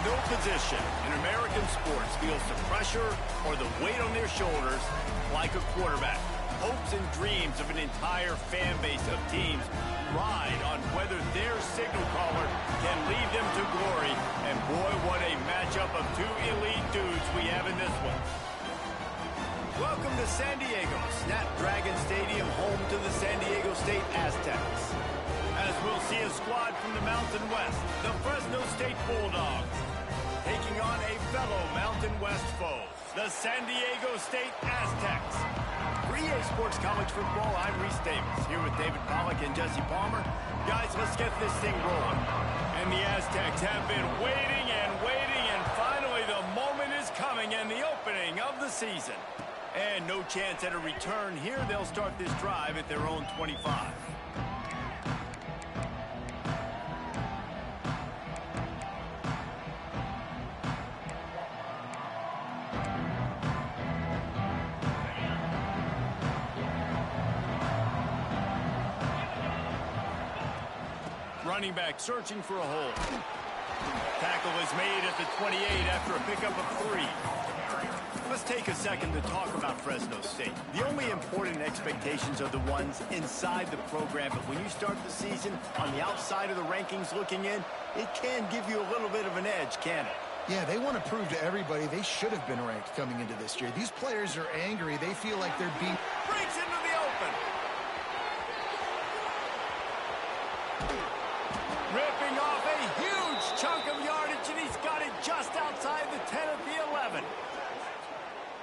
No position in American sports feels the pressure or the weight on their shoulders like a quarterback. Hopes and dreams of an entire fan base of teams ride on whether their signal caller can lead them to glory. And boy, what a matchup of two elite dudes we have in this one. Welcome to San Diego, Snapdragon Stadium, home to the San Diego State Aztecs. As we'll see a squad from the Mountain West, the Fresno State Bulldogs, taking on a fellow Mountain West foe, the San Diego State Aztecs. For EA Sports College Football, I'm Reese Davis, here with David Pollack and Jesse Palmer. Guys, let's get this thing rolling. And the Aztecs have been waiting, and finally the moment is coming and the opening of the season. And no chance at a return here. They'll start this drive at their own 25. Running back searching for a hole. Tackle is made at the 28 after a pickup of 3. Let's take a second to talk about Fresno State. The only important expectations are the ones inside the program, but when you start the season on the outside of the rankings looking in, it can give you a little bit of an edge, can it? Yeah, they want to prove to everybody they should have been ranked coming into this year. These players are angry. They feel like they're being... Breaks into the open. Ripping off a huge chunk of yardage, and he's got it just outside the 10 of the 11.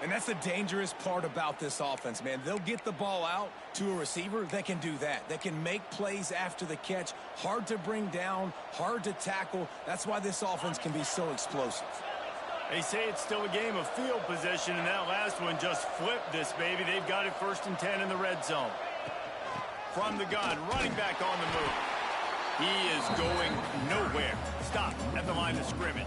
And that's the dangerous part about this offense, man. They'll get the ball out to a receiver. They can do that. They can make plays after the catch. Hard to bring down, hard to tackle. That's why this offense can be so explosive. They say it's still a game of field position, and that last one just flipped this baby. They've got it 1st and 10 in the red zone. From the gun, running back on the move. He is going nowhere. Stop at the line of scrimmage.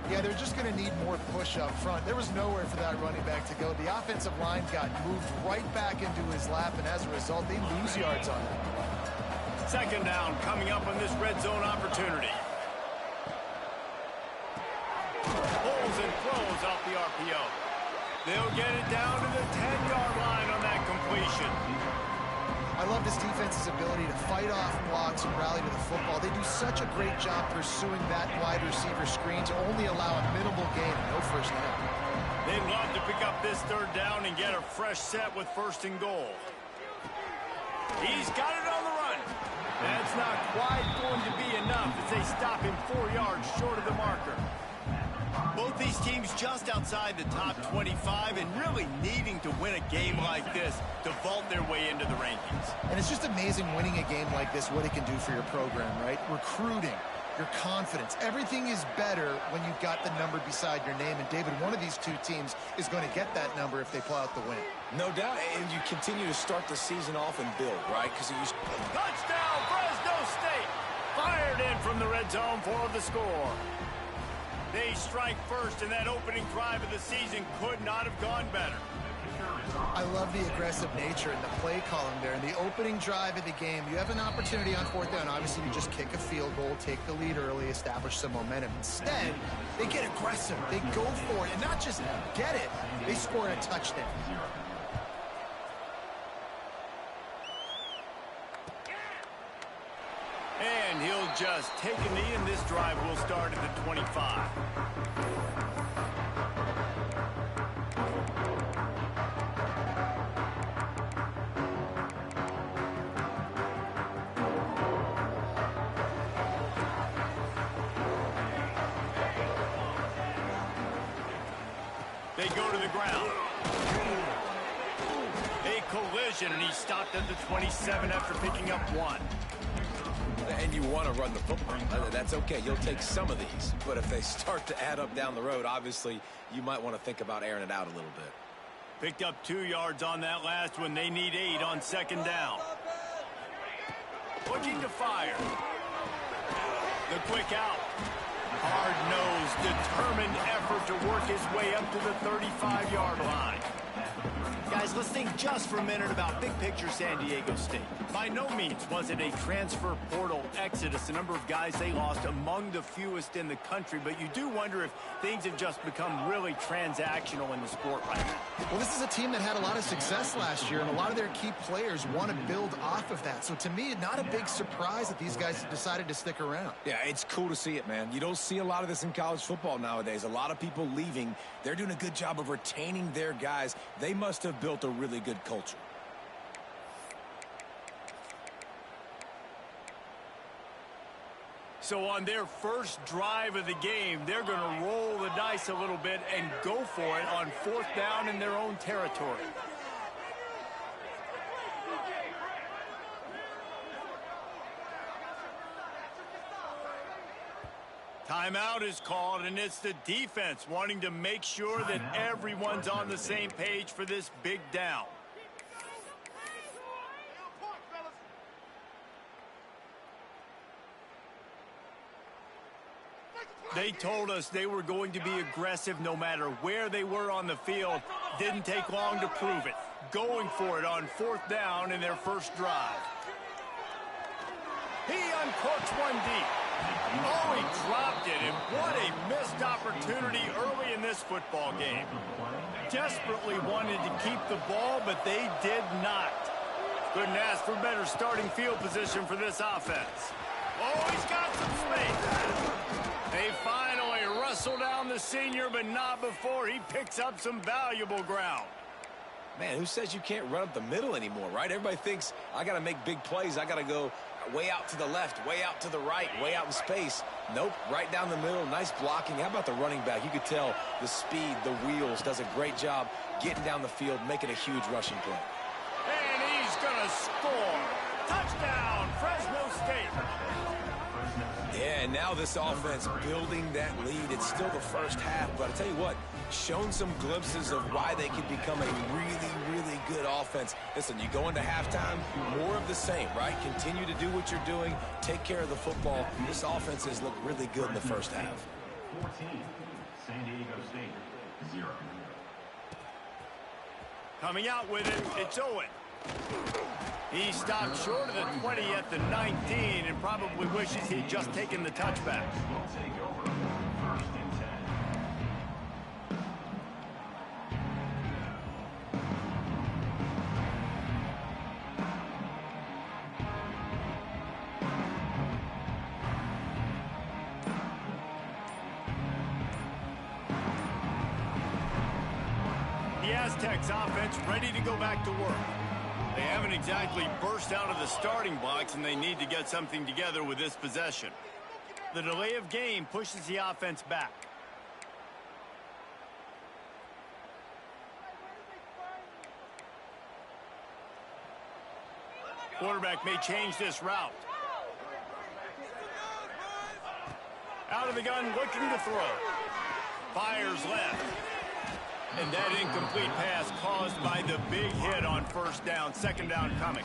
Yeah, they're just going to need more push up front. There was nowhere for that running back to go. The offensive line got moved right back into his lap, and as a result, they lose yards on it. 2nd down coming up on this red zone opportunity. Pulls and throws off the RPO. They'll get it down to the 10-yard line on that completion. I love this defense's ability to fight off blocks and rally to the football. They do such a great job pursuing that wide receiver screen to only allow a minimal gain and no first down. They'd love to pick up this 3rd down and get a fresh set with 1st and goal. He's got it on the run. That's not quite going to be enough as they stop him 4 yards short of the marker. Both these teams just outside the top 25 and really needing to win a game like this to vault their way into the rankings. And it's just amazing winning a game like this, what it can do for your program, right? Recruiting, your confidence, everything is better when you've got the number beside your name. And David, one of these two teams is going to get that number if they pull out the win. No doubt, and you continue to start the season off and build, right? Because you... Touchdown, Fresno State! Fired in from the red zone for the score. They strike first, and that opening drive of the season could not have gone better. I love the aggressive nature and the play calling there. In the opening drive of the game, you have an opportunity on 4th down. Obviously, you just kick a field goal, take the lead early, establish some momentum. Instead, they get aggressive. They go for it, and not just get it, they score a touchdown. And he'll just take a knee, and this drive will start at the 25. They go to the ground. A collision, and he stopped at the 27 after picking up 1. And you want to run the football. That's okay. You'll take some of these. But if they start to add up down the road, obviously, you might want to think about airing it out a little bit. Picked up 2 yards on that last one. They need 8 on 2nd down. Looking to fire. The quick out. Hard-nosed, determined effort to work his way up to the 35-yard line. Guys, Fans, let's think just for a minute about big picture San Diego State. By no means was it a transfer portal exodus, the number of guys they lost among the fewest in the country, but you do wonder if things have just become really transactional in the sport right now. Well, this is a team that had a lot of success last year, and a lot of their key players want to build off of that. So to me, not a big surprise that these guys decided to stick around. Yeah, it's cool to see it, man. You don't see a lot of this in college football nowadays. A lot of people leaving. They're doing a good job of retaining their guys. They must have built a really good culture. So on their first drive of the game, they're going to roll the dice a little bit and go for it on 4th down in their own territory. Timeout is called, and it's the defense wanting to make sure that everyone's on the same page for this big down. They told us they were going to be aggressive no matter where they were on the field. Didn't take long to prove it. Going for it on 4th down in their first drive. He uncorks one deep. Oh, he dropped it, and what a missed opportunity early in this football game. Desperately wanted to keep the ball, but they did not. Couldn't ask for better starting field position for this offense. Oh, he's got some space. They finally wrestle down the senior, but not before he picks up some valuable ground. Man, who says you can't run up the middle anymore, right? Everybody thinks, I got to make big plays. I got to go way out to the left, way out to the right, way out in space. Nope, right down the middle. Nice blocking. How about the running back? You could tell the speed, the wheels, does a great job getting down the field, making a huge rushing play. And he's going to score. Touchdown, Fresno State. Yeah, and now this offense building that lead. It's still the first half, but I tell you what, shown some glimpses of why they could become a really, really good offense. Listen, you go into halftime, more of the same, right? Continue to do what you're doing, take care of the football. This offense has looked really good in the first half. 14, San Diego State, 0. Coming out with it, it's Owen. He stopped short of the 20 at the 19 and probably wishes he'd just taken the touchback. We'll take over 1st and 10. The Aztecs offense ready to go back to work. They haven't exactly burst out of the starting blocks, and they need to get something together with this possession. The delay of game pushes the offense back. Quarterback may change this route. Out of the gun, looking to throw. Fires left. And that incomplete pass caused by the big hit on 1st down. 2nd down coming.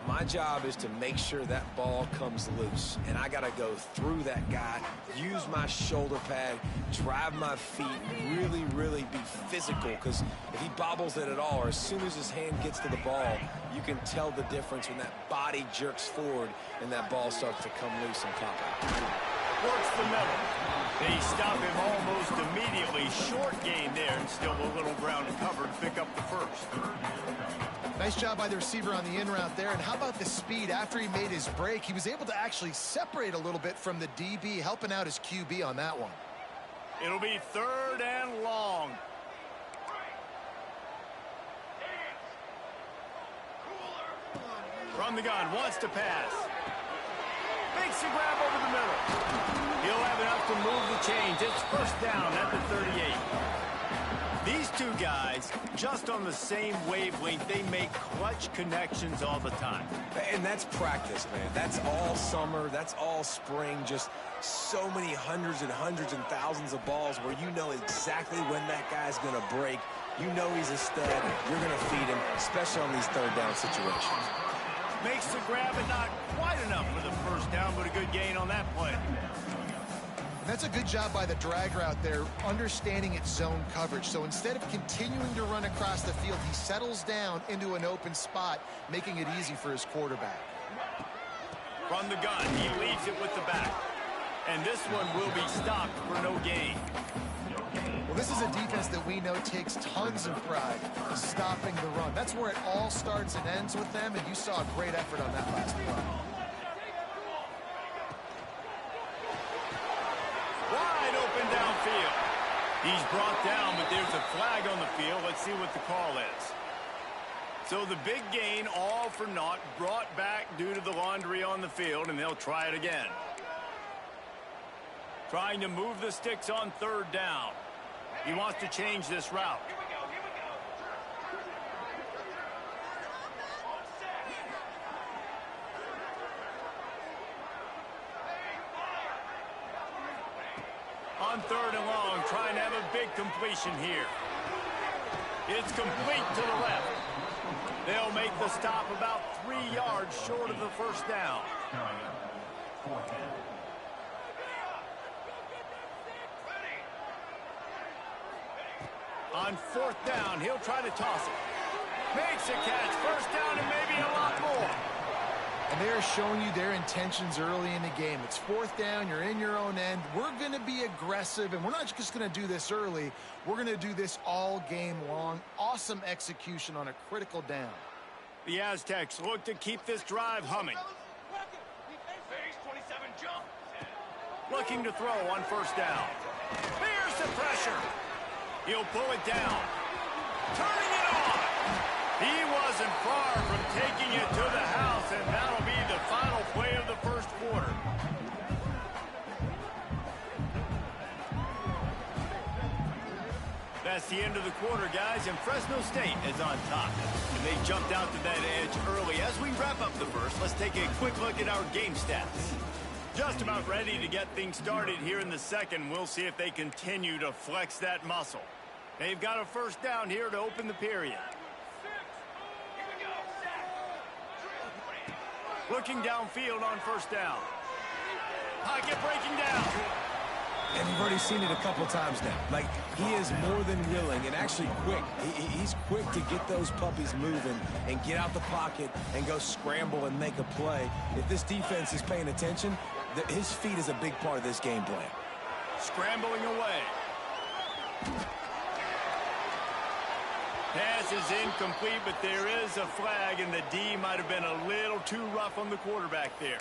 My job is to make sure that ball comes loose, and I got to go through that guy, use my shoulder pad, drive my feet, really, really be physical, because if he bobbles it at all, or as soon as his hand gets to the ball, you can tell the difference when that body jerks forward and that ball starts to come loose and pop out. Works the middle. They stop him almost immediately. Short gain there, and still a little ground covered. Pick up the first. Nice job by the receiver on the in route there. And how about the speed? After he made his break, he was able to actually separate a little bit from the DB, helping out his QB on that one. It'll be 3rd and long. From the gun, wants to pass. Makes a grab over the middle. He'll have enough to move the chains. It's 1st down at the 38. These two guys, just on the same wavelength, they make clutch connections all the time. And that's practice, man. That's all summer. That's all spring. Just so many hundreds and thousands of balls where you know exactly when that guy's going to break. You know he's a stud. You're going to feed him, especially on these 3rd down situations. Makes the grab, and not quite enough for the 1st down, but a good gain on that play. That's a good job by the drag route there, understanding its zone coverage. So instead of continuing to run across the field, he settles down into an open spot, making it easy for his quarterback. From the gun, he leaves it with the back. And this one will be stopped for no gain. Well, this is a defense that we know takes tons of pride in stopping the run. That's where it all starts and ends with them, and you saw a great effort on that last play. Wide open downfield. He's brought down, but there's a flag on the field. Let's see what the call is. So the big gain, all for naught, brought back due to the laundry on the field, and they'll try it again. Trying to move the sticks on third down. He wants to change this route. On third and long, trying to have a big completion here. It's complete to the left. They'll make the stop about 3 yards short of the first down. On fourth down, he'll try to toss it. Makes a catch. First down and maybe a lot more. And they are showing you their intentions early in the game. It's fourth down. You're in your own end. We're going to be aggressive, and we're not just going to do this early. We're going to do this all game long. Awesome execution on a critical down. The Aztecs look to keep this drive humming. Looking to throw on first down. There's the pressure. He'll pull it down. Turning it on. He wasn't far from taking it to the house, and that'll be the final play of the first quarter. That's the end of the quarter, guys, and Fresno State is on top. And they jumped out to that edge early. As we wrap up the first, let's take a quick look at our game stats. Just about ready to get things started here in the second. We'll see if they continue to flex that muscle. They've got a first down here to open the period. Looking downfield on first down. Pocket breaking down. And you've already seen it a couple times now. Like, he is more than willing and actually quick. He's quick to get those puppies moving and get out the pocket and go scramble and make a play. If this defense is paying attention, his feet is a big part of this game plan. Scrambling away. Pass is incomplete, but there is a flag, and the D might have been a little too rough on the quarterback there.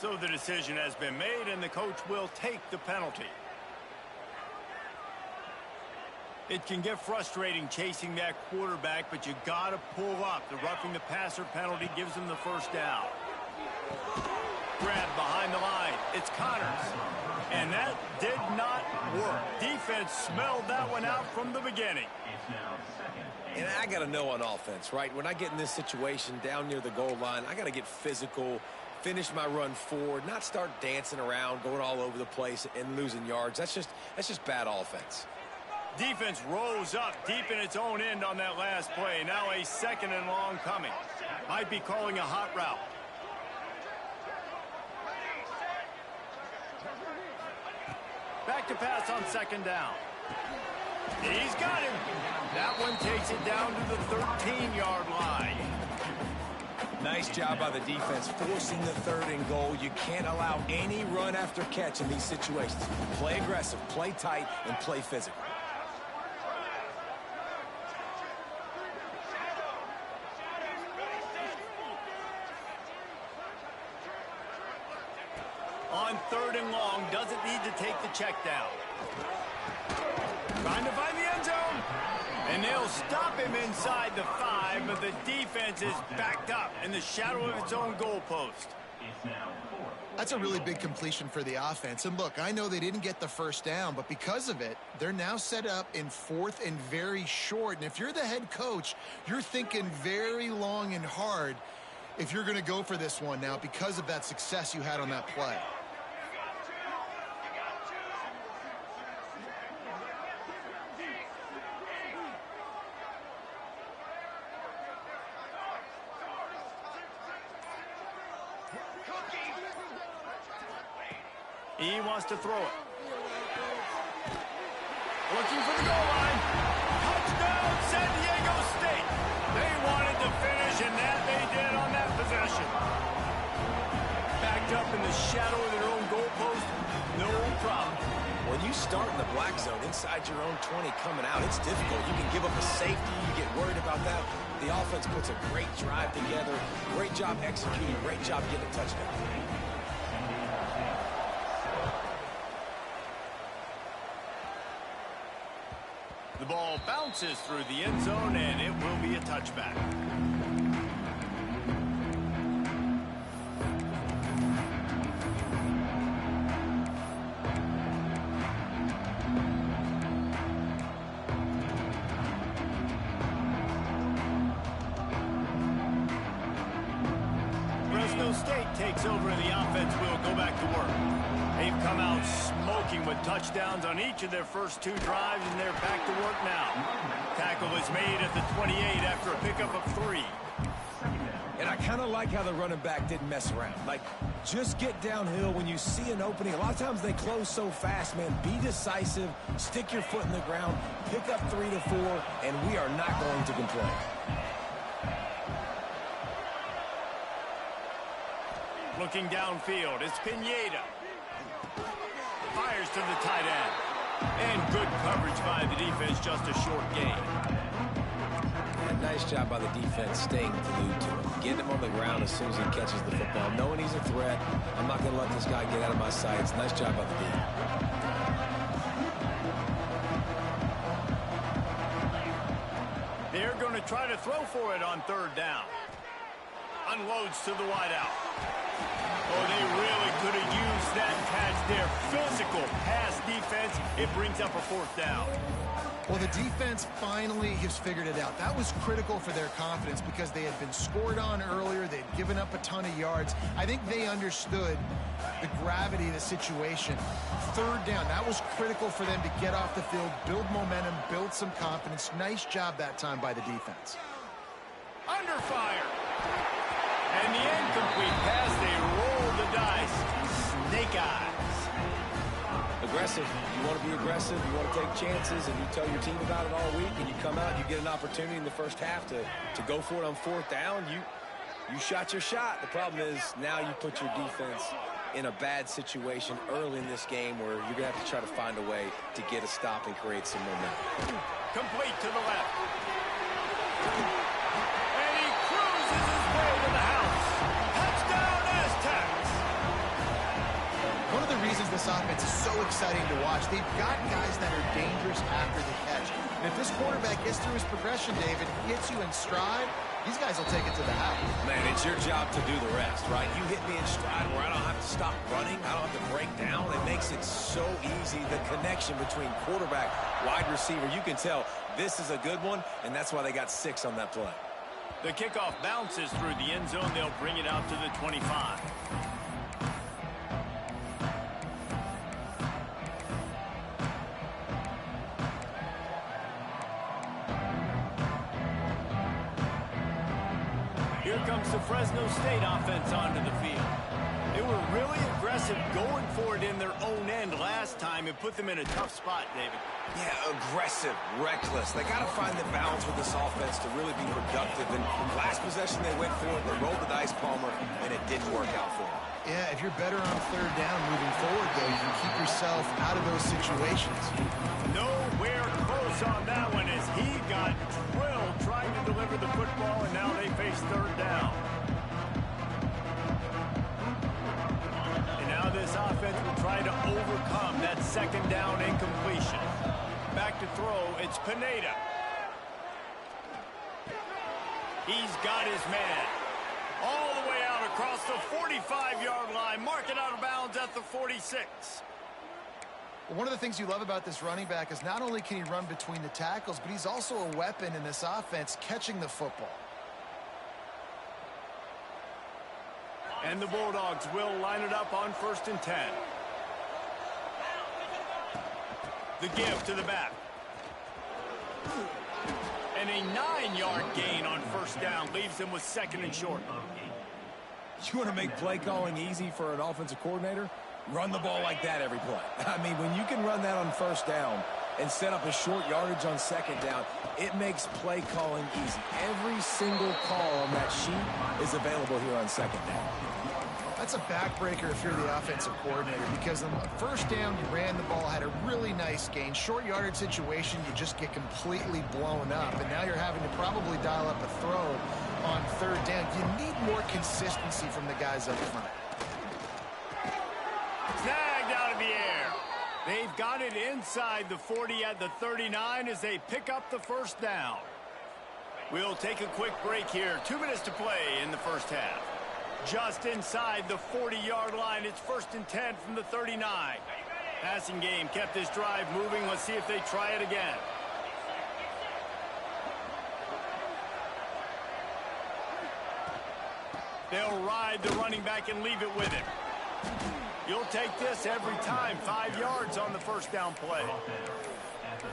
So the decision has been made, and the coach will take the penalty. It can get frustrating chasing that quarterback, but you got to pull up. The roughing the passer penalty gives him the first down. Grab behind the line. It's Connors. And that did not work. Defense smelled that one out from the beginning. And I got to know on offense, right? When I get in this situation down near the goal line, I got to get physical, finish my run forward, not start dancing around, going all over the place and losing yards. That's just bad offense. Defense rose up deep in its own end on that last play. Now a second and long coming. Might be calling a hot route. Back to pass on second down. He's got him. That one takes it down to the 13-yard line. Nice job by the defense forcing the third and goal. You can't allow any run after catch in these situations. Play aggressive, play tight, and play physical. On third and long, doesn't need to take the check down. Trying to find the end zone. And they'll stop him inside the 5, but the defense is backed up in the shadow of its own goalpost. That's a really big completion for the offense. And look, I know they didn't get the first down, but because of it, they're now set up in fourth and very short. And if you're the head coach, you're thinking very long and hard if you're going to go for this one now because of that success you had on that play. He wants to throw it. Looking for the goal line. Touchdown, San Diego State. They wanted to finish, and that they did on that possession. Backed up in the shadow of their own goalpost, no problem. When you start in the black zone inside your own 20 coming out, it's difficult. You can give up a safety. You get worried about that. The offense puts a great drive together. Great job executing. Great job getting a touchdown. The ball bounces through the end zone, and it will be a touchback. Fresno State takes over, and the offense will go back to work. They've come out smoking with touchdowns on each of their first 2 drives, and they're back to work now. Tackle is made at the 28 after a pickup of 3. And I kind of like how the running back didn't mess around. Like, just get downhill when you see an opening. A lot of times they close so fast, man. Be decisive, stick your foot in the ground, pick up 3 to 4, and we are not going to complain. Looking downfield, it's Pineda. Fires to the tight end. And good coverage by the defense, just a short gain. And nice job by the defense staying glued to him. Getting him on the ground as soon as he catches the football. Knowing he's a threat, I'm not going to let this guy get out of my sights. Nice job by the D. They're going to try to throw for it on 3rd down. Unloads to the wideout. Oh, they really could have used that catch there. Physical pass defense. It brings up a 4th down. Well, the defense finally has figured it out. That was critical for their confidence because they had been scored on earlier. They'd given up a ton of yards. I think they understood the gravity of the situation. 3rd down, that was critical for them to get off the field, build momentum, build some confidence. Nice job that time by the defense. Under fire. And the incomplete pass, they roll the dice. Snake eyes. Aggressive. You want to be aggressive. You want to take chances, and you tell your team about it all week, and you come out, you get an opportunity in the first half to go for it on 4th down. You shot your shot. The problem is now you put your defense in a bad situation early in this game where you're going to have to try to find a way to get a stop and create some momentum. Complete to the left. And he cruises his way to the house. Touchdown, Aztecs. One of the reasons this offense is so exciting to watch, they've got guys that are dangerous after the catch. And if this quarterback gets through his progression, David, hits you in stride, these guys will take it to the house. Man, it's your job to do the rest, right? You hit me in stride where I don't have to stop running. I don't have to break down. It makes it so easy. The connection between quarterback, wide receiver, you can tell this is a good one, and that's why they got 6 on that play. The kickoff bounces through the end zone. They'll bring it out to the 25. Here comes the Fresno State offense onto the field. They were really aggressive going for it in their own end last time. It put them in a tough spot, David. Yeah, aggressive, reckless. They got to find the balance with this offense to really be productive. And last possession they went for it, they rolled the dice, Palmer, and it didn't work out for them. Yeah, if you're better on 3rd down moving forward, though, you can keep yourself out of those situations. Nowhere close on that one as he got drilled trying to deliver the football, and now they face 3rd down. And now this offense will try to overcome that 2nd down incompletion. Back to throw, it's Pineda. He's got his man. All the way out across the 45-yard line. Mark it out of bounds at the 46. Well, one of the things you love about this running back is not only can he run between the tackles, but he's also a weapon in this offense catching the football. And the Bulldogs will line it up on 1st and 10. The give to the back. And a 9-yard gain on 1st down leaves them with 2nd and short. You want to make play calling easy for an offensive coordinator? Run the ball like that every play. I mean, when you can run that on 1st down, and set up a short yardage on second down. It makes play calling easy. Every single call on that sheet is available here on second down. That's a backbreaker if you're the offensive coordinator, because on the first down, you ran the ball, had a really nice gain. Short yardage situation, you just get completely blown up, and now you're having to probably dial up a throw on third down. You need more consistency from the guys up front. Snagged out of the air. They've got it inside the 40 at the 39 as they pick up the first down. We'll take a quick break here. 2 minutes to play in the first half. Just inside the 40-yard line. It's 1st and 10 from the 39. Passing game kept this drive moving. Let's see if they try it again. They'll ride the running back and leave it with him. You'll take this every time. 5 yards on the first down play.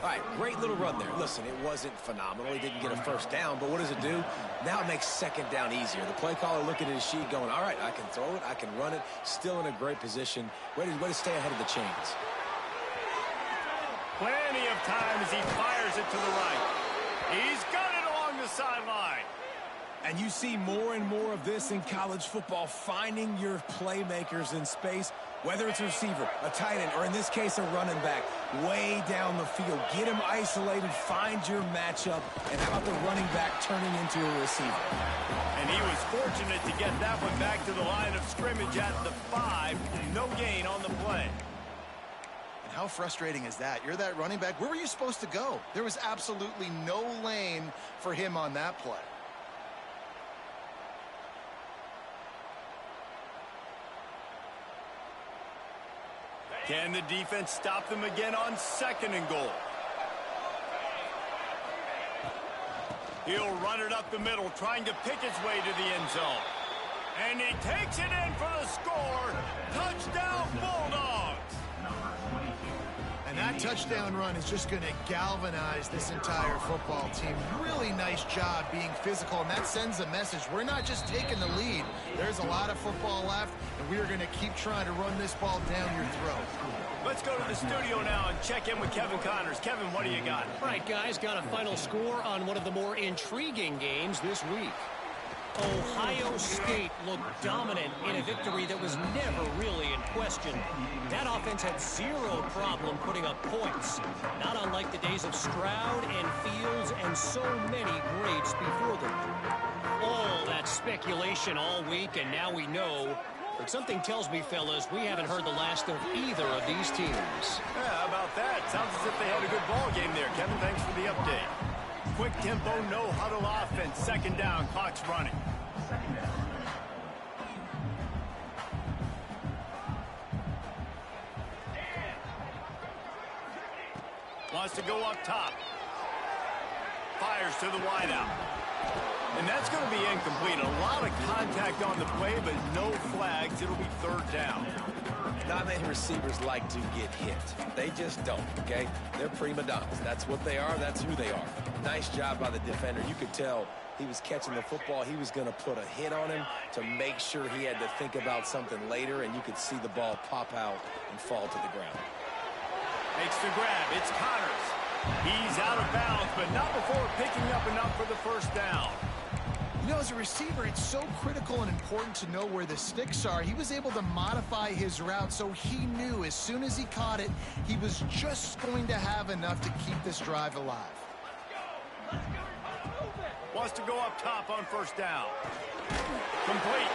All right, great little run there. Listen, it wasn't phenomenal. He didn't get a first down, but what does it do? Now it makes second down easier. The play caller looking at his sheet going, all right, I can throw it, I can run it, still in a great position, ready to stay ahead of the chains. Plenty of time as he fires it to the right. He's got it along the sideline. And you see more and more of this in college football, finding your playmakers in space, whether it's a receiver, a tight end, or in this case, a running back, way down the field. Get him isolated, find your matchup, and how about the running back turning into a receiver? And he was fortunate to get that one back to the line of scrimmage at the 5. No gain on the play. And how frustrating is that? You're that running back. Where were you supposed to go? There was absolutely no lane for him on that play. Can the defense stop them again on 2nd and goal? He'll run it up the middle, trying to pick his way to the end zone. And he takes it in for the score. Touchdown, Bulldogs! And that touchdown run is just going to galvanize this entire football team. Really nice job being physical, and that sends a message. We're not just taking the lead. There's a lot of football left, and we are going to keep trying to run this ball down your throat. Let's go to the studio now and check in with Kevin Connors. Kevin, what do you got? All right, guys, got a final score on one of the more intriguing games this week. Ohio State looked dominant in a victory that was never really in question. That offense had zero problem putting up points, not unlike the days of Stroud and Fields and so many greats before them. All that speculation all week, and now we know. But something tells me, fellas, we haven't heard the last of either of these teams. Yeah, how about that? Sounds as if they had a good ball game there. Kevin, thanks for the update. Quick tempo, no huddle offense. 2nd down, clock's running. Wants to go up top. Fires to the wideout. And that's going to be incomplete. A lot of contact on the play, but no flags. It'll be 3rd down. Not many receivers like to get hit. They just don't, okay? They're prima donnas. That's what they are. That's who they are. Nice job by the defender. You could tell he was catching the football. He was going to put a hit on him to make sure he had to think about something later, and you could see the ball pop out and fall to the ground. Makes the grab. It's Connors. He's out of bounds, but not before picking up enough for the 1st down. You know, as a receiver, it's so critical and important to know where the sticks are. He was able to modify his route, so he knew as soon as he caught it, he was just going to have enough to keep this drive alive. Wants to go up top on 1st down. Complete.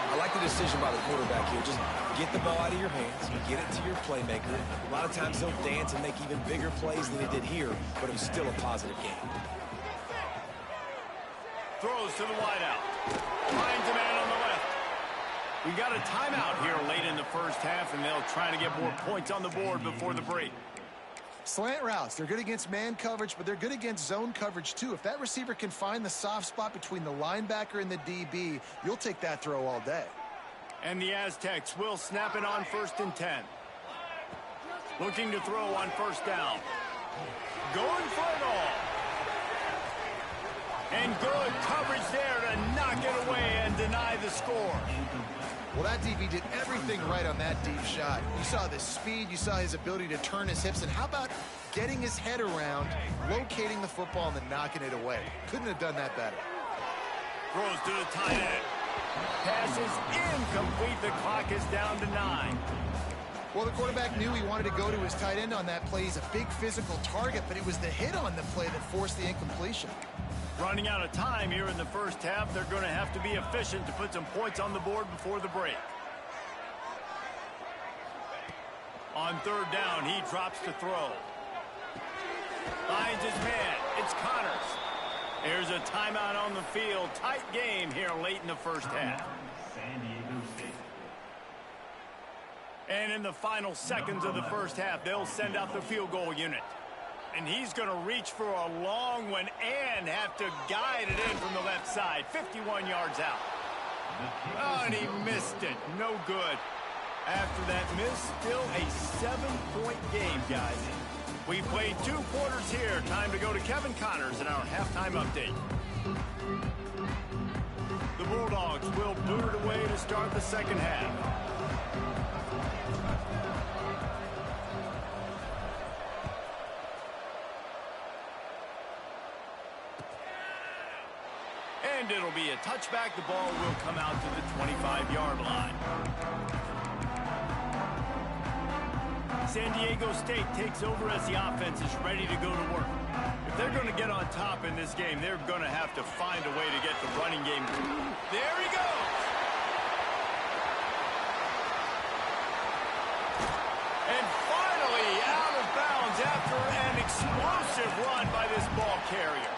I like the decision by the quarterback here. Just get the ball out of your hands, get it to your playmaker. A lot of times he'll dance and make even bigger plays than he did here, but it was still a positive game. Throws to the wideout. Finds a man on the left. We got a timeout here late in the first half, and they'll try to get more points on the board before the break. Slant routes, they're good against man coverage, but they're good against zone coverage too. If that receiver can find the soft spot between the linebacker and the DB, you'll take that throw all day. And the Aztecs will snap it on 1st and 10. Looking to throw on 1st down. Going for it all. And good coverage there to knock it away and deny the score. Well, that DB did everything right on that deep shot. You saw the speed, you saw his ability to turn his hips, and how about getting his head around, locating the football, and then knocking it away. Couldn't have done that better. Throws to the tight end. Pass is incomplete. The clock is down to 9. Well, the quarterback knew he wanted to go to his tight end on that play. He's a big physical target, but it was the hit on the play that forced the incompletion. Running out of time here in the first half, they're going to have to be efficient to put some points on the board before the break. On third down, he drops to throw. Finds his man. It's Connors. There's a timeout on the field. Tight game here late in the first half. San Diego State. And in the final seconds of the first half, they'll send out the field goal unit. And he's going to reach for a long one and have to guide it in from the left side. 51 yards out. Oh, and he missed it. No good. After that miss, still a 7-point game, guys. We played 2 quarters here. Time to go to Kevin Connors in our halftime update. The Bulldogs will boot it away to start the second half. And it'll be a touchback. The ball will come out to the 25-yard line. San Diego State takes over as the offense is ready to go to work. If they're going to get on top in this game, they're going to have to find a way to get the running game. There he goes! And finally out of bounds after an explosive run by this ball carrier.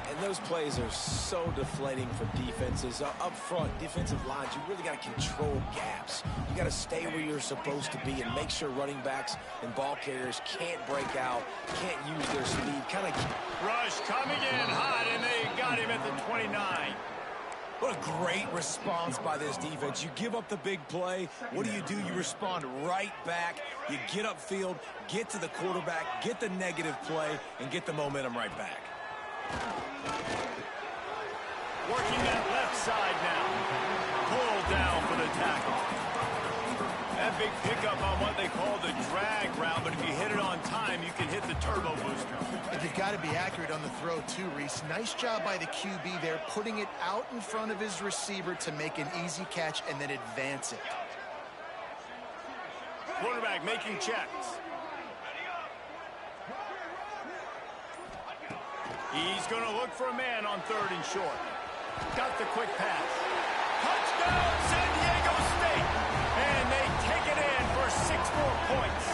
And those plays are so deflating for defenses. Up front, defensive lines, you really got to control gaps. You got to stay where you're supposed to be and make sure running backs and ball carriers can't break out, can't use their speed. Rush coming in hot, and they got him at the 29. What a great response by this defense. You give up the big play. What do? You respond right back. You get upfield, get to the quarterback, get the negative play, and get the momentum right back. Working that left side now. Pulled down for the tackle. That big pickup on what they call the drag route, but if you hit it on time, you can hit the turbo booster. And you've got to be accurate on the throw too, Reese. Nice job by the QB there, putting it out in front of his receiver to make an easy catch and then advance it. Quarterback making checks. He's going to look for a man on third and short. Got the quick pass. Touchdown, San Diego State! And they take it in for 6 more points.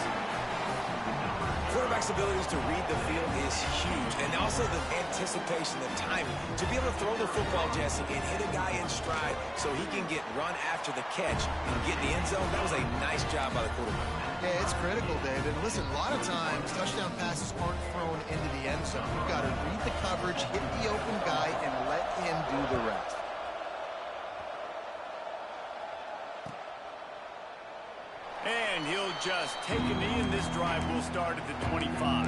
Quarterback's abilities to read the field is huge. And also the anticipation, the timing. To be able to throw the football, Jesse, and hit a guy in stride so he can get run after the catch and get in the end zone, that was a nice job by the quarterback. Yeah, it's critical, David. Listen, a lot of times, touchdown passes aren't thrown into the end zone. You've got to read the coverage, hit the open guy, and let him do the rest. And he'll just take a knee, and this drive will start at the 25.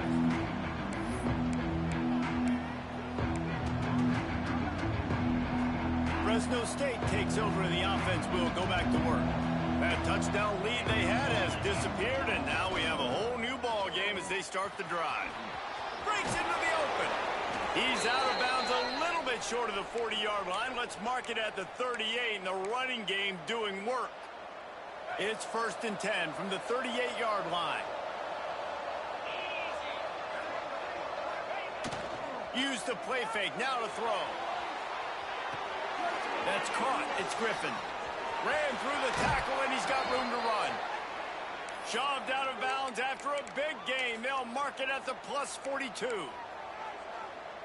Fresno State takes over, and the offense will go back to work. That touchdown lead they had has disappeared, and now we have a whole new ball game as they start the drive. Breaks into the open. He's out of bounds a little bit short of the 40-yard line. Let's mark it at the 38, and the running game doing work. It's 1st and 10 from the 38-yard line. Use the play fake, now to throw. That's caught, it's Griffin. Ran through the tackle, and he's got room to run. Shoved out of bounds after a big gain. They'll mark it at the plus 42.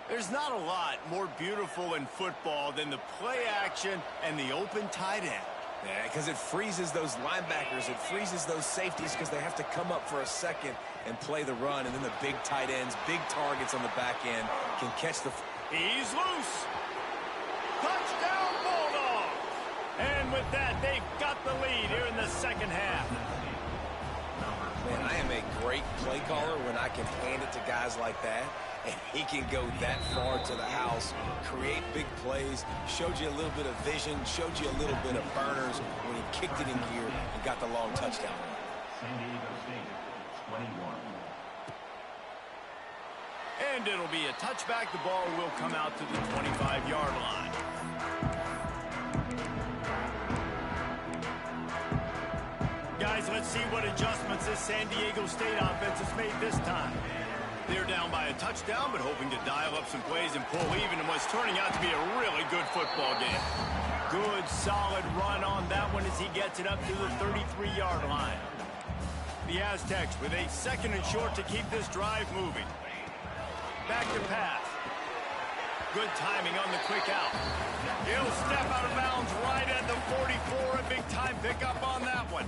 There's not a lot more beautiful in football than the play action and the open tight end. Yeah, because it freezes those linebackers. It freezes those safeties because they have to come up for a second and play the run. And then the big tight ends, big targets on the back end can catch the... He's loose. Touchdown, Bulldogs. And with that, they've got the lead here in the second half. Man, I am a great play caller when I can hand it to guys like that. And he can go that far to the house, create big plays, showed you a little bit of vision, showed you a little bit of burners when he kicked it in gear and got the long touchdown. San Diego State, 21. And it'll be a touchback. The ball will come out to the 25-yard line. Guys, let's see what adjustments this San Diego State offense has made this time. They're down by a touchdown, but hoping to dial up some plays and pull even in what's turning out to be a really good football game. Good, solid run on that one as he gets it up to the 33-yard line. The Aztecs with a 2nd and short to keep this drive moving. Back to pass. Good timing on the quick out. He'll step out of bounds right at the 44. A big-time pickup on that one.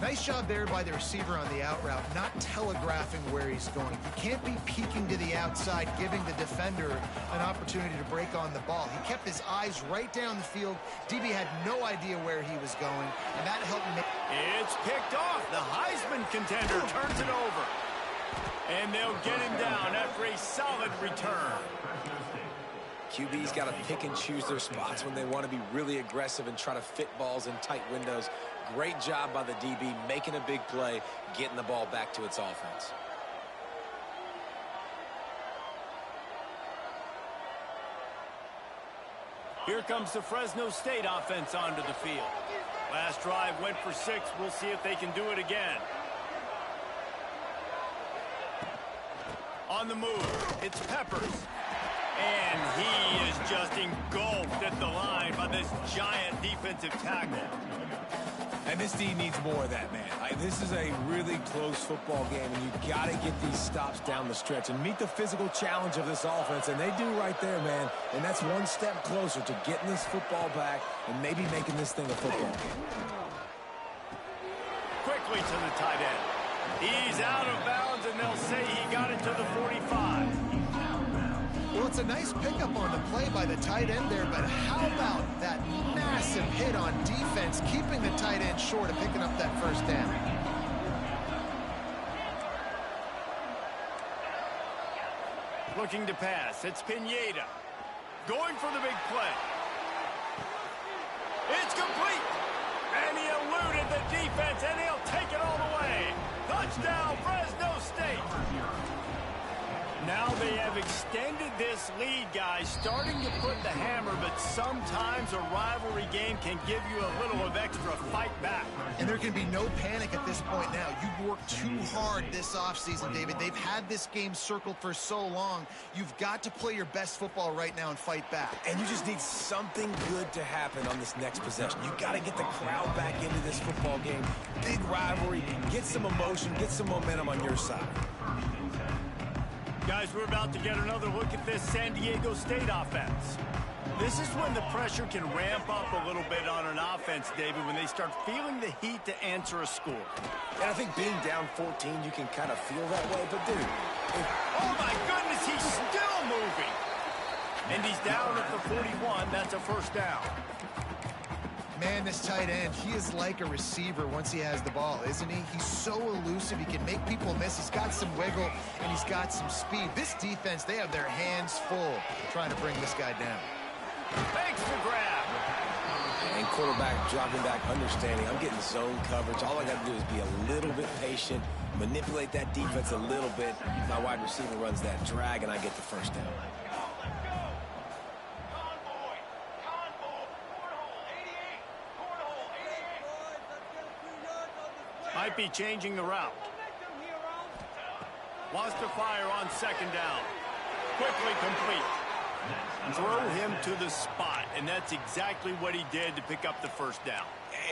Nice job there by the receiver on the out route, not telegraphing where he's going. He can't be peeking to the outside, giving the defender an opportunity to break on the ball. He kept his eyes right down the field. DB had no idea where he was going, and that helped make... It's picked off. The Heisman contender turns it over. And they'll get him down after a solid return. QB's got to pick and choose their spots when they want to be really aggressive and try to fit balls in tight windows. Great job by the DB making a big play, getting the ball back to its offense. Here comes the Fresno State offense onto the field. Last drive went for 6. We'll see if they can do it again. On the move, it's Peppers. And he is just engulfed at the line by this giant defensive tackle. And this D needs more of that, man. This is a really close football game, and you got to get these stops down the stretch and meet the physical challenge of this offense, and they do right there, man. And that's one step closer to getting this football back and maybe making this thing a football game. Quickly to the tight end. He's out of bounds, and they'll say he got it to the 45. Well, it's a nice pickup on the play by the tight end there, but how about that massive hit on defense, keeping the tight end short of picking up that first down? Looking to pass. It's Pineda. Going for the big play. It's complete. And he eluded the defense, and he'll take it all the way. Touchdown, Fresno State. Now they have extended this lead, guys, starting to put the hammer, but sometimes a rivalry game can give you a little of extra fight back. And there can be no panic at this point now. You've worked too hard this offseason, David. They've had this game circled for so long. You've got to play your best football right now and fight back. And you just need something good to happen on this next possession. You got to get the crowd back into this football game. Big rivalry. Get some emotion. Get some momentum on your side. Guys, we're about to get another look at this San Diego State offense. This is when the pressure can ramp up a little bit on an offense, David, when they start feeling the heat to answer a score. And I think being down 14, you can kind of feel that way. But, dude, oh, my goodness, he's still moving. And he's down at the 41. That's a first down. Man, this tight end, he is like a receiver once he has the ball, isn't he? He's so elusive. He can make people miss. He's got some wiggle, and he's got some speed. This defense, they have their hands full trying to bring this guy down. Thanks for grab. And quarterback dropping back, understanding I'm getting zone coverage. All I got to do is be a little bit patient, manipulate that defense a little bit. My wide receiver runs that drag, and I get the first down. Might be changing the route. Wants to fire on second down. Quickly complete. Throw him to the spot, and that's exactly what he did to pick up the first down.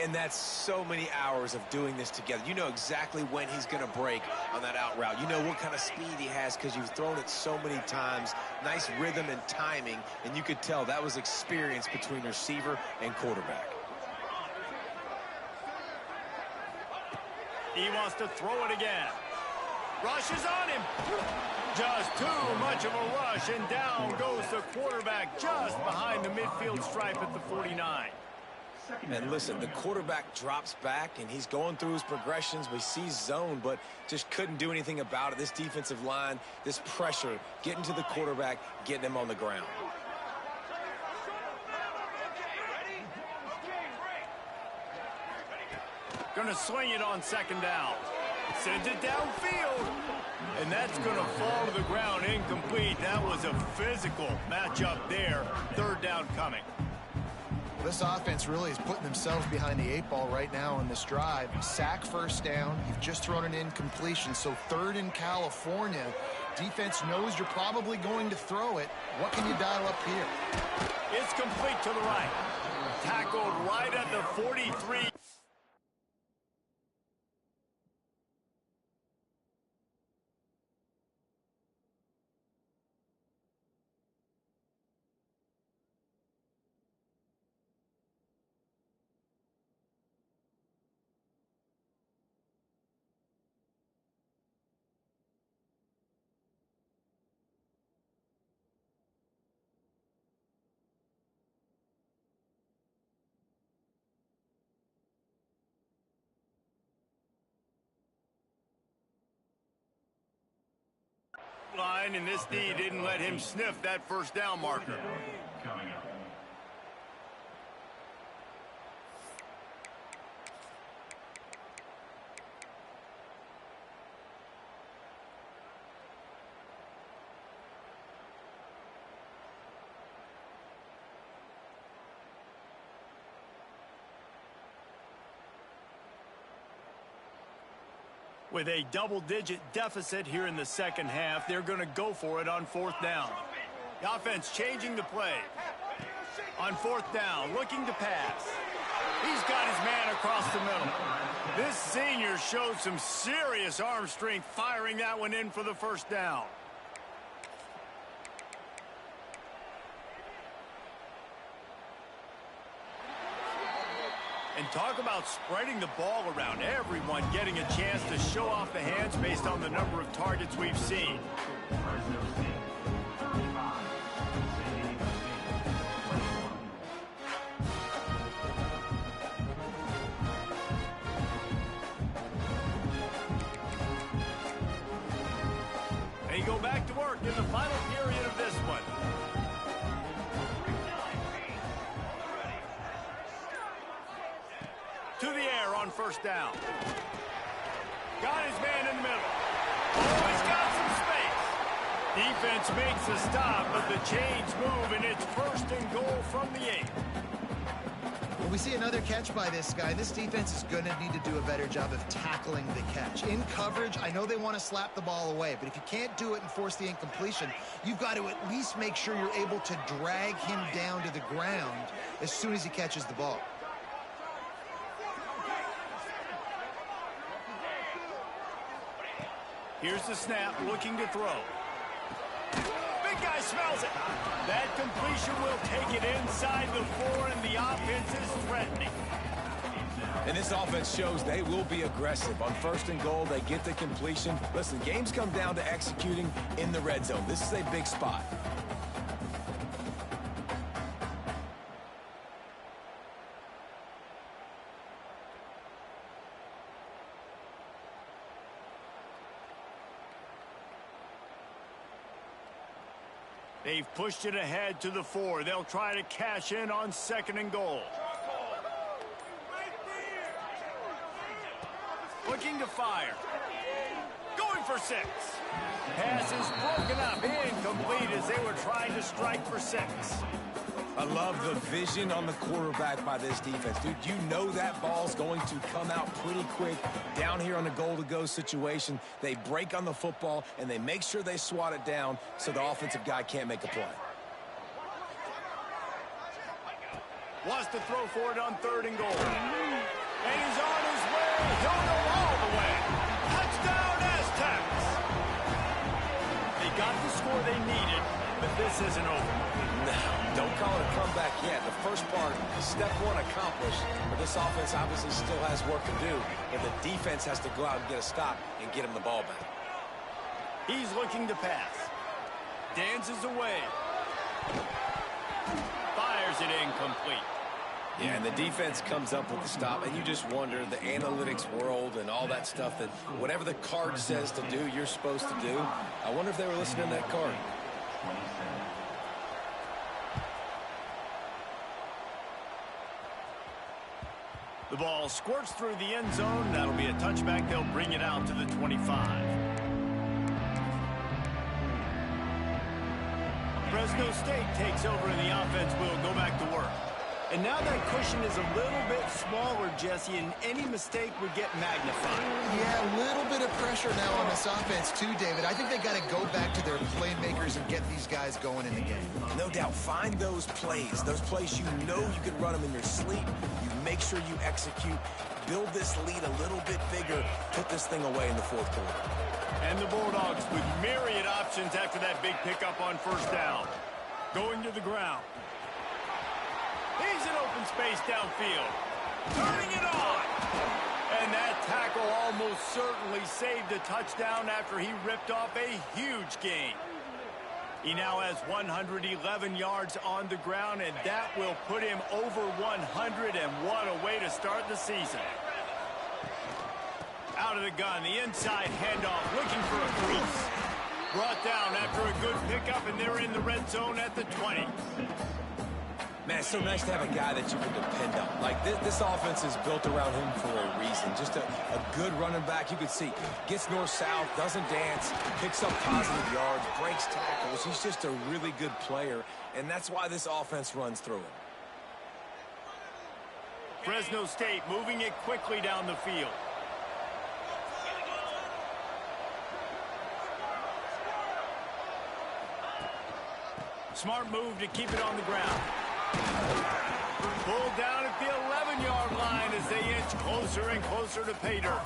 And that's so many hours of doing this together. You know exactly when he's going to break on that out route. You know what kind of speed he has because you've thrown it so many times. Nice rhythm and timing, and you could tell that was experience between receiver and quarterback. He wants to throw it again. Rushes on him. Just too much of a rush, and down goes the quarterback just behind the midfield stripe at the 49. And listen, the quarterback drops back, and he's going through his progressions. We see zone, but just couldn't do anything about it. This defensive line, this pressure, getting to the quarterback, getting him on the ground. Gonna swing it on second down. Sends it downfield. And that's going to fall to the ground incomplete. That was a physical matchup there. Third down coming. This offense really is putting themselves behind the 8 ball right now on this drive. Sack, first down. You've just thrown an incompletion, so third in California. Defense knows you're probably going to throw it. What can you dial up here? It's complete to the right. Tackled right at the 43. Line, and this D didn't let him sniff that first down marker. Coming up. With a double-digit deficit here in the second half, they're going to go for it on fourth down. The offense changing the play. On fourth down, looking to pass. He's got his man across the middle. This senior showed some serious arm strength firing that one in for the first down. And talk about spreading the ball around. Everyone getting a chance to show off the hands based on the number of targets we've seen. Fresno State, 35. San Diego State, 21. They go back to work in the final period of this one. To the air on first down. Got his man in the middle. Oh, he's got some space. Defense makes a stop, but the chains move, and it's first and goal from the 8. Well, we see another catch by this guy. This defense is going to need to do a better job of tackling the catch. In coverage, I know they want to slap the ball away, but if you can't do it and force the incompletion, you've got to at least make sure you're able to drag him down to the ground as soon as he catches the ball. Here's the snap, looking to throw. Big guy smells it. That completion will take it inside the 4, and the offense is threatening. And this offense shows they will be aggressive. On first and goal, they get the completion. Listen, games come down to executing in the red zone. This is a big spot. They've pushed it ahead to the 4. They'll try to cash in on second and goal. Looking to fire. Going for 6. Pass is broken up. Incomplete as they were trying to strike for 6. I love the vision on the quarterback by this defense. Dude, you know that ball's going to come out pretty quick. Down here on the goal-to-go situation, they break on the football, and they make sure they swat it down so the offensive guy can't make a play. Wants to throw for it on third and goal. And he's on his way. He'll go all the way. Touchdown, Aztecs. They got the score they needed, but this isn't over. No, don't call it a comeback yet. The first part, step 1 accomplished, but this offense obviously still has work to do, and the defense has to go out and get a stop and get him the ball back. He's looking to pass. Dances away. Fires it incomplete. Yeah, and the defense comes up with the stop, and you just wonder, the analytics world and all that stuff, that whatever the card says to do, you're supposed to do. I wonder if they were listening to that card. 27. The ball squirts through the end zone. That'll be a touchback. They'll bring it out to the 25. Fresno State takes over and the offense will go back to work. And now that cushion is a little bit smaller, Jesse, and any mistake would get magnified. Yeah, a little bit of pressure now on this offense too, David. I think they got to go back to their playmakers and get these guys going in the game. No doubt. Find those plays you know you can run them in your sleep. You make sure you execute. Build this lead a little bit bigger. Put this thing away in the fourth quarter. And the Bulldogs with myriad options after that big pickup on first down. Going to the ground. He's in open space downfield. Turning it on. And that tackle almost certainly saved a touchdown after he ripped off a huge gain. He now has 111 yards on the ground, and that will put him over 100, and what a way to start the season. Out of the gun, the inside handoff, looking for a crease. Brought down after a good pickup, and they're in the red zone at the 20. Man, it's so nice to have a guy that you can depend on. Like, this offense is built around him for a reason. Just a good running back. You can see, gets north-south, doesn't dance, picks up positive yards, breaks tackles. He's just a really good player, and that's why this offense runs through him. Fresno State moving it quickly down the field. Smart move to keep it on the ground. Pulled down at the 11-yard line as they inch closer and closer to pay dirt.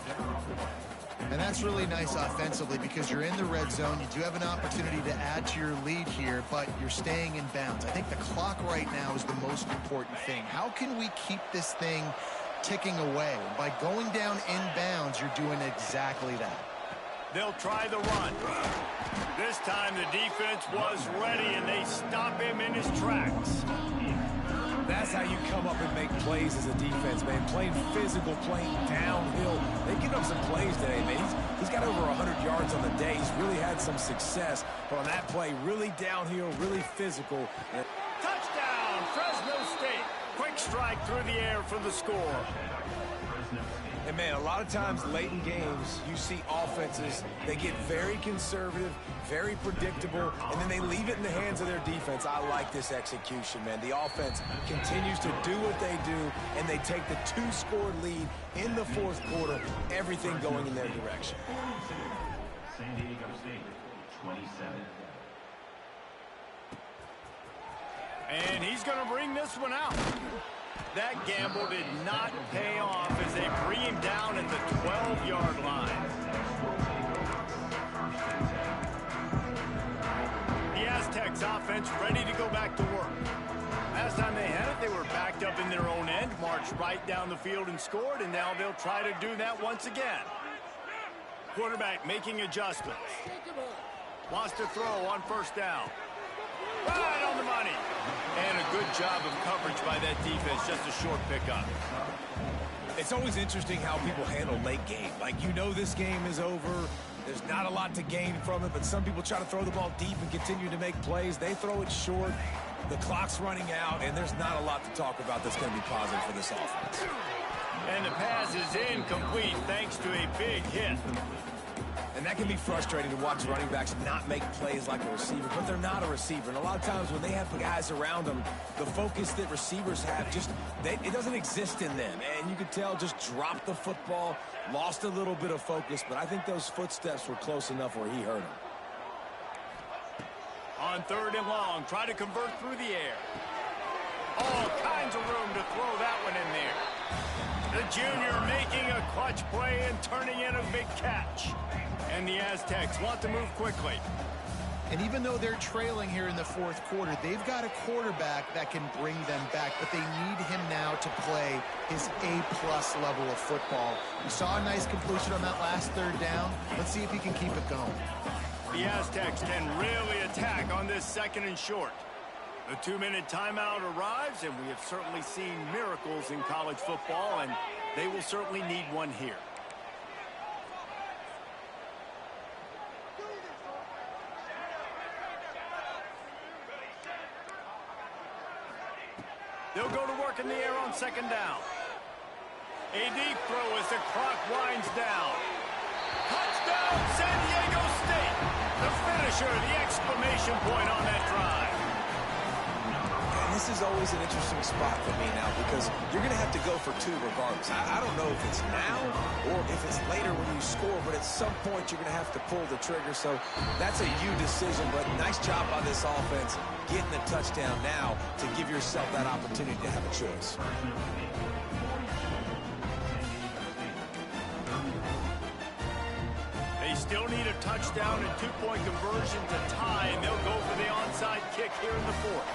And that's really nice offensively because you're in the red zone. You do have an opportunity to add to your lead here, but you're staying in bounds. I think the clock right now is the most important thing. How can we keep this thing ticking away? By going down in bounds, you're doing exactly that. They'll try the run. This time the defense was ready, and they stop him in his tracks. That's how you come up and make plays as a defense, man. Playing physical, playing downhill. They've given up some plays today, man. He's got over 100 yards on the day. He's really had some success. But on that play, really downhill, really physical. Touchdown, Fresno State. Quick strike through the air for the score. And, man, a lot of times late in games, you see offenses, they get very conservative, very predictable, and then they leave it in the hands of their defense. I like this execution, man. The offense continues to do what they do, and they take the two-score lead in the fourth quarter, everything going in their direction. San Diego State, 27. And he's going to bring this one out. That gamble did not pay off as they bring him down at the 12-yard line. The Aztecs offense ready to go back to work. Last time they had it, they were backed up in their own end, marched right down the field and scored, and now they'll try to do that once again. Quarterback making adjustments. Wants to throw on first down. Right on the money. And a good job of coverage by that defense, just a short pickup. It's always interesting how people handle late game. Like, you know this game is over. There's not a lot to gain from it, but some people try to throw the ball deep and continue to make plays. They throw it short. The clock's running out, and there's not a lot to talk about that's going to be positive for this offense. And the pass is incomplete thanks to a big hit. And that can be frustrating to watch running backs not make plays like a receiver, but they're not a receiver. And a lot of times when they have guys around them, the focus that receivers have it doesn't exist in them. And you could tell just dropped the football, lost a little bit of focus, but I think those footsteps were close enough where he hurt him. On third and long, try to convert through the air. All kinds of room to throw that one in there. The junior making a clutch play and turning in a big catch. And the Aztecs want to move quickly. And even though they're trailing here in the fourth quarter, they've got a quarterback that can bring them back, but they need him now to play his A-plus level of football. We saw a nice completion on that last third down. Let's see if he can keep it going. The Aztecs can really attack on this second and short. The 2-minute timeout arrives, and we have certainly seen miracles in college football, and they will certainly need one here. They'll go to work in the air on second down. A deep throw as the clock winds down. Touchdown, San Diego State. The finisher, the exclamation point on that drive. And this is always an interesting spot for me now because you're going to have to go for two regardless. I don't know if it's now or if it's later when you score, but at some point you're going to have to pull the trigger. So that's a you decision, but nice job by this offense getting the touchdown now to give yourself that opportunity to have a choice. They still need a touchdown and two-point conversion to tie, and they'll go for the onside kick here in the fourth.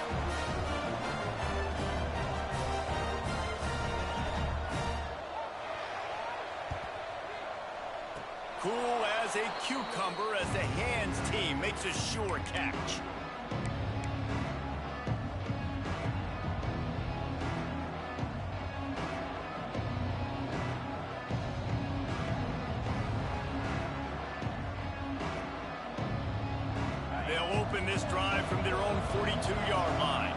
Cool as a cucumber as the hands team makes a sure catch. They'll open this drive from their own 42-yard line.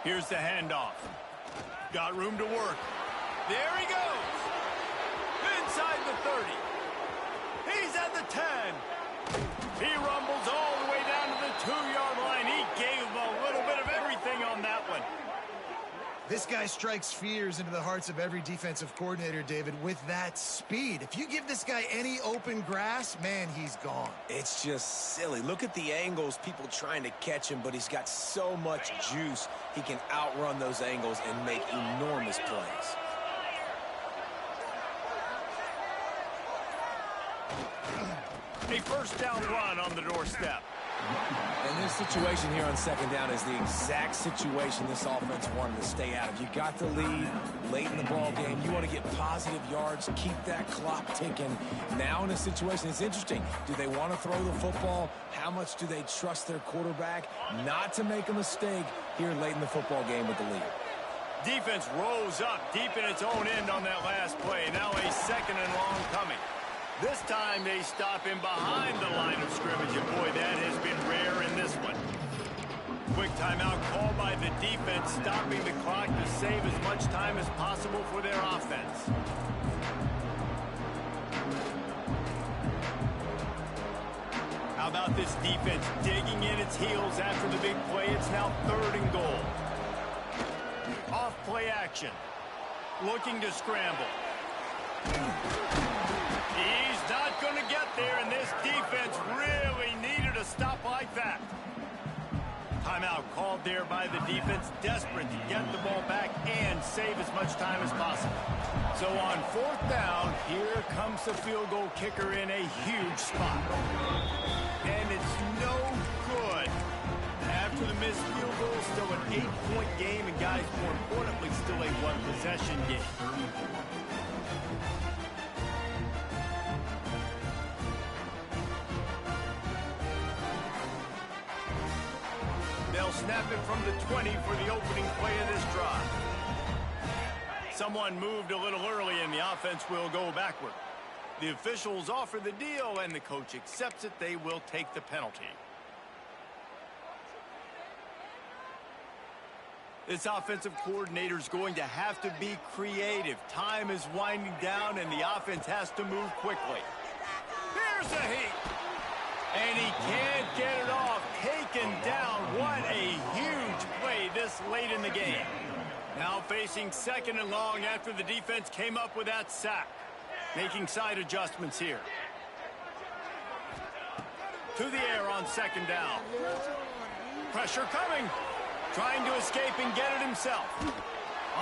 Here's the handoff. Got room to work. There he goes. Inside the 30. He's at the 10. He rumbles all the way down to the 2-yard line. He gave him a little bit of everything on that one. This guy strikes fears into the hearts of every defensive coordinator, David, with that speed. If you give this guy any open grass, man, he's gone. It's just silly. Look at the angles, people trying to catch him, but he's got so much juice. He can outrun those angles and make enormous plays. A first down run on the doorstep. And this situation here on second down is the exact situation this offense wanted to stay out of. You got the lead late in the ball game. You want to get positive yards, keep that clock ticking. Now in a situation, it's interesting. Do they want to throw the football? How much do they trust their quarterback not to make a mistake here late in the football game with the lead? Defense rose up deep in its own end on that last play. Now a second and long coming. This time they stop him behind the line of scrimmage, and boy, that has been rare in this one. Quick timeout called by the defense, stopping the clock to save as much time as possible for their offense. How about this defense digging in its heels after the big play? It's now 3rd and goal. Off play action. Looking to scramble. He's not going to get there, and this defense really needed a stop like that. Timeout called there by the defense, desperate to get the ball back and save as much time as possible. So on 4th down, here comes the field goal kicker in a huge spot. And it's no good. After the missed field goal, still an 8-point game, and guys, more importantly, still a one-possession game. They'll snap it from the 20 for the opening play of this drive. Someone moved a little early, and the offense will go backward. The officials offer the deal, and the coach accepts it. They will take the penalty. This offensive coordinator is going to have to be creative. Time is winding down, and the offense has to move quickly. Here's a heat. And he can't get it off. Taken down. What a huge play this late in the game. Now facing 2nd and long after the defense came up with that sack. Making side adjustments here. To the air on 2nd down. Pressure coming. Trying to escape and get it himself.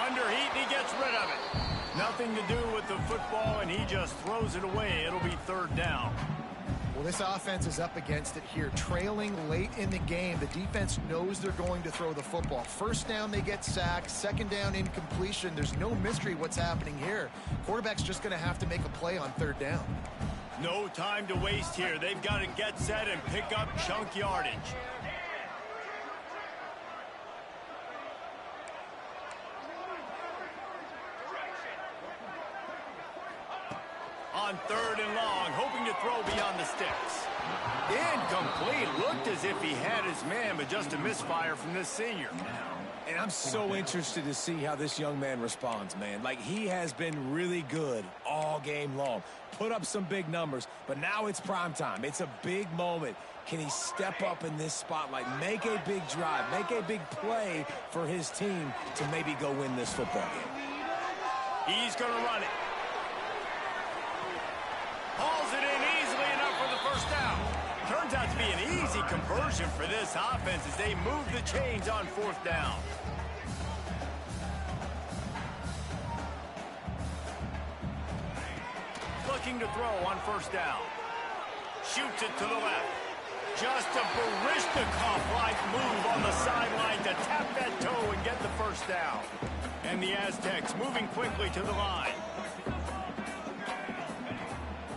Under heat, and he gets rid of it. Nothing to do with the football, and he just throws it away. It'll be 3rd down. Well, this offense is up against it here, trailing late in the game. The defense knows they're going to throw the football. 1st down, they get sacked. 2nd down, incompletion. There's no mystery what's happening here. Quarterback's just going to have to make a play on 3rd down. No time to waste here. They've got to get set and pick up chunk yardage. On 3rd and long, hoping to throw beyond the sticks. Incomplete. Looked as if he had his man, but just a misfire from this senior. And I'm so interested to see how this young man responds, man. Like, he has been really good all game long. Put up some big numbers, but now it's prime time. It's a big moment. Can he step up in this spotlight, make a big drive, make a big play for his team to maybe go win this football game? He's going to run it. Hauls it in easily enough for the first down. Turns out to be an easy conversion for this offense as they move the chains on fourth down. Looking to throw on first down. Shoots it to the left. Just a Barishnikov-like move on the sideline to tap that toe and get the first down. And the Aztecs moving quickly to the line.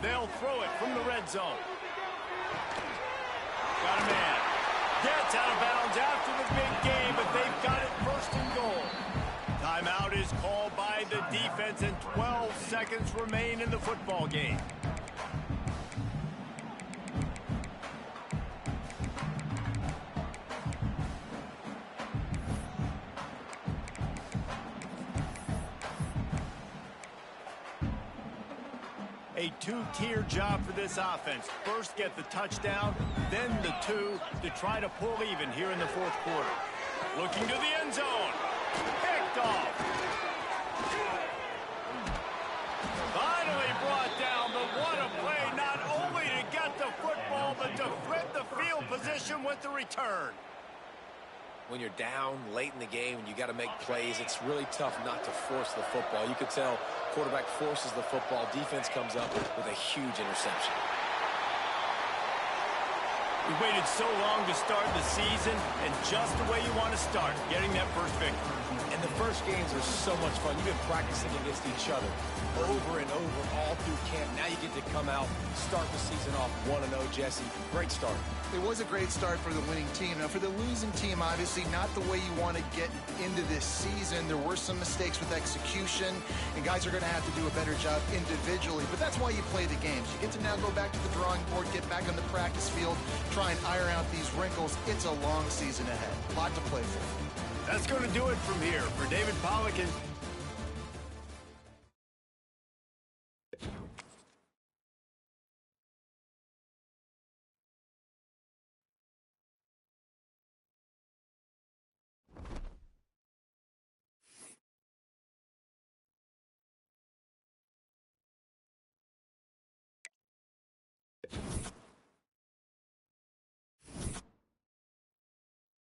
They'll throw it from the red zone. Got a man. Gets out of bounds after the big game, but they've got it first and goal. Timeout is called by the defense, and 12 seconds remain in the football game. A two-tier job for this offense. First, get the touchdown, then the two to try to pull even here in the fourth quarter. Looking to the end zone. Picked off. Finally brought down, but what a play, not only to get the football, but to flip the field position with the return. When you're down late in the game and you got to make plays, it's really tough not to force the football. You could tell quarterback forces the football. Defense comes up with a huge interception. We waited so long to start the season, and just the way you want to start, getting that first victory. And the first games are so much fun. You've been practicing against each other over and over all through camp. Now you get to come out, start the season off 1-0, Jesse. Great start. It was a great start for the winning team. Now, for the losing team, obviously not the way you want to get into this season. There were some mistakes with execution, and guys are going to have to do a better job individually. But that's why you play the games. You get to now go back to the drawing board, get back on the practice field, try and iron out these wrinkles. It's a long season ahead. A lot to play for. That's going to do it from here. For David Pollock and